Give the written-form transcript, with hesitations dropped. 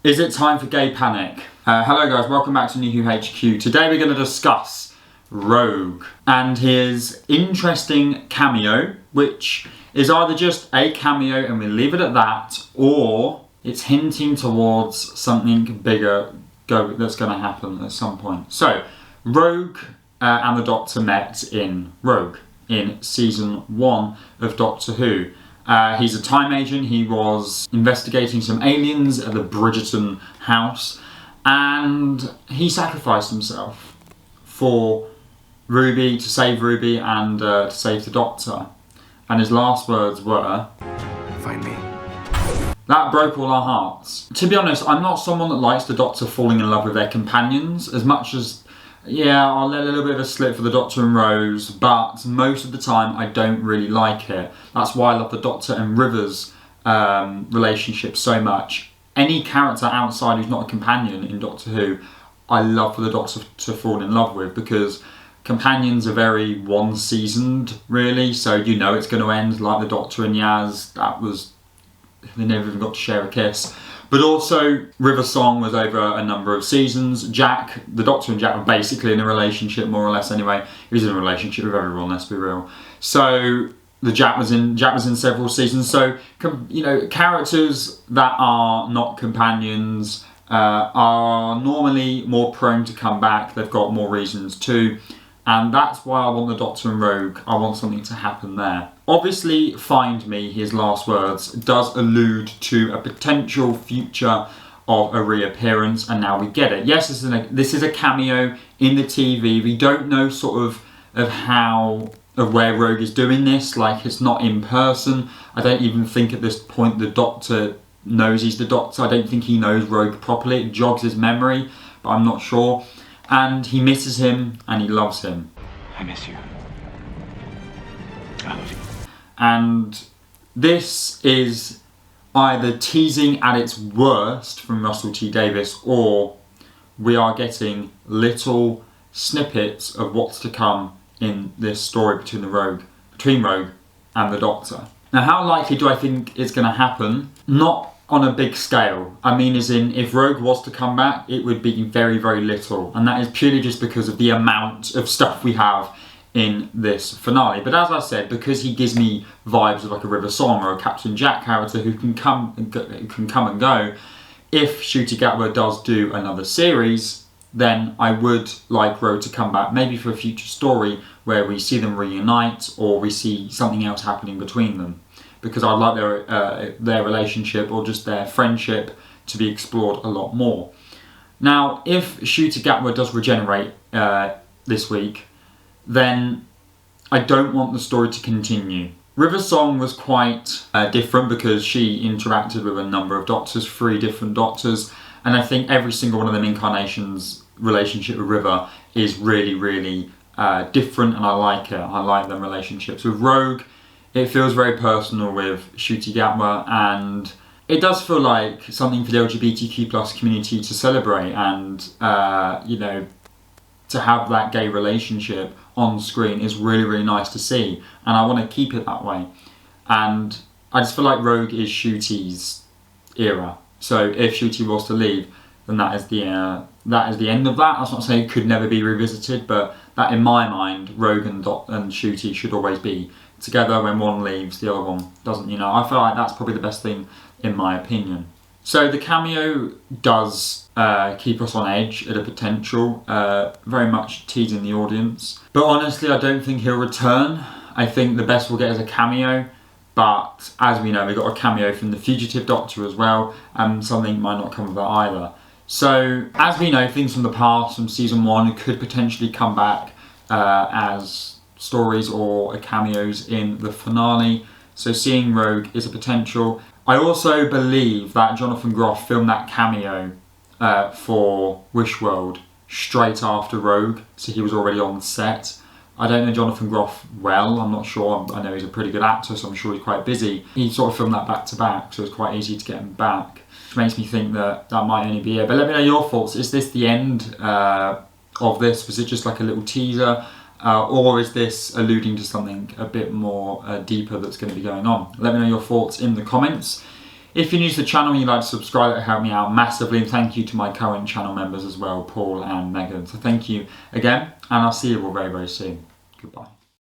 Is it time for gay panic? Hello guys, welcome back to New HQ. Today we're going to discuss Rogue and his interesting cameo, which is either just a cameo and we leave it at that, or it's hinting towards something bigger that's going to happen at some point. So, Rogue and the Doctor met in Rogue in season 1 of Doctor Who. He's a time agent. He was investigating some aliens at the Bridgerton house, and he sacrificed himself for Ruby, to save Ruby and to save the Doctor. And his last words were, "Find me." That broke all our hearts. To be honest, I'm not someone that likes the Doctor falling in love with their companions as much as, yeah, I'll let a little bit of a slip for the Doctor and Rose, but most of the time I don't really like it. That's why I love the Doctor and River's relationship so much. Any character outside who's not a companion in Doctor Who, I love for the Doctor to fall in love with, because companions are very one-seasoned, really, so you know it's going to end, like the Doctor and Yaz. They never even got to share a kiss. But also, River Song was over a number of seasons. Jack, the Doctor and Jack were basically in a relationship, more or less anyway. He was in a relationship with everyone, let's be real. So, Jack was in several seasons. So, you know, characters that are not companions are normally more prone to come back. They've got more reasons to. And that's why I want the Doctor and Rogue. I want something to happen there. Obviously, "Find Me," his last words, does allude to a potential future of a reappearance, and now we get it. Yes, this is a cameo in the TV. We don't know sort of where Rogue is doing this. Like, it's not in person. I don't even think at this point the Doctor knows he's the Doctor. I don't think he knows Rogue properly. It jogs his memory, but I'm not sure. And he misses him, and he loves him. I miss you. I love you. And this is either teasing at its worst from Russell T Davies, or we are getting little snippets of what's to come in this story between Rogue and the Doctor. Now, how likely do I think it's going to happen? Not on a big scale. I mean, as in, if Rogue was to come back, it would be very, very little. And that is purely just because of the amount of stuff we have in this finale. But as I said, because he gives me vibes of like a River Song or a Captain Jack character who can come and go, if Ncuti Gatwa does do another series, then I would like Rogue to come back, maybe for a future story where we see them reunite or we see something else happening between them. Because I'd like their relationship or just their friendship to be explored a lot more. Now, if Ncuti Gatwa does regenerate this week, then I don't want the story to continue. River Song was quite different because she interacted with a number of Doctors, 3 different Doctors, and I think every single one of them incarnations' relationship with River is really, really different, and I like it. I like them relationships. With Rogue, it feels very personal with Ncuti Gatwa, and it does feel like something for the LGBTQ+ community to celebrate, and you know, to have that gay relationship on screen is really, really nice to see, and I want to keep it that way. And I just feel like Rogue is Ncuti's era. So if Ncuti was to leave, then that is the end of that. That's not saying it could never be revisited, but that, in my mind, Rogue and Ncuti should always be together. When one leaves, the other one doesn't, you know. I feel like that's probably the best thing, in my opinion. So the cameo does keep us on edge at a potential, very much teasing the audience. But honestly, I don't think he'll return. I think the best we'll get is a cameo. But as we know, we got a cameo from the Fugitive Doctor as well, and something might not come of that either. So, as we know, things from the past, from season 1, could potentially come back as stories or cameos in the finale. So seeing Rogue is a potential. I also believe that Jonathan Groff filmed that cameo for Wishworld straight after Rogue, so he was already on the set. I don't know Jonathan Groff well, I'm not sure. I know he's a pretty good actor, so I'm sure he's quite busy. He sort of filmed that back to back, so it's quite easy to get him back, which makes me think that that might only be it. But let me know your thoughts. Is this the end of this? Was it just like a little teaser? Or is this alluding to something a bit more deeper that's going to be going on? Let me know your thoughts in the comments. If you're new to the channel and you'd like to subscribe, that would help me out massively. And thank you to my current channel members as well, Paul and Megan. So thank you again, and I'll see you all very, very soon. Goodbye.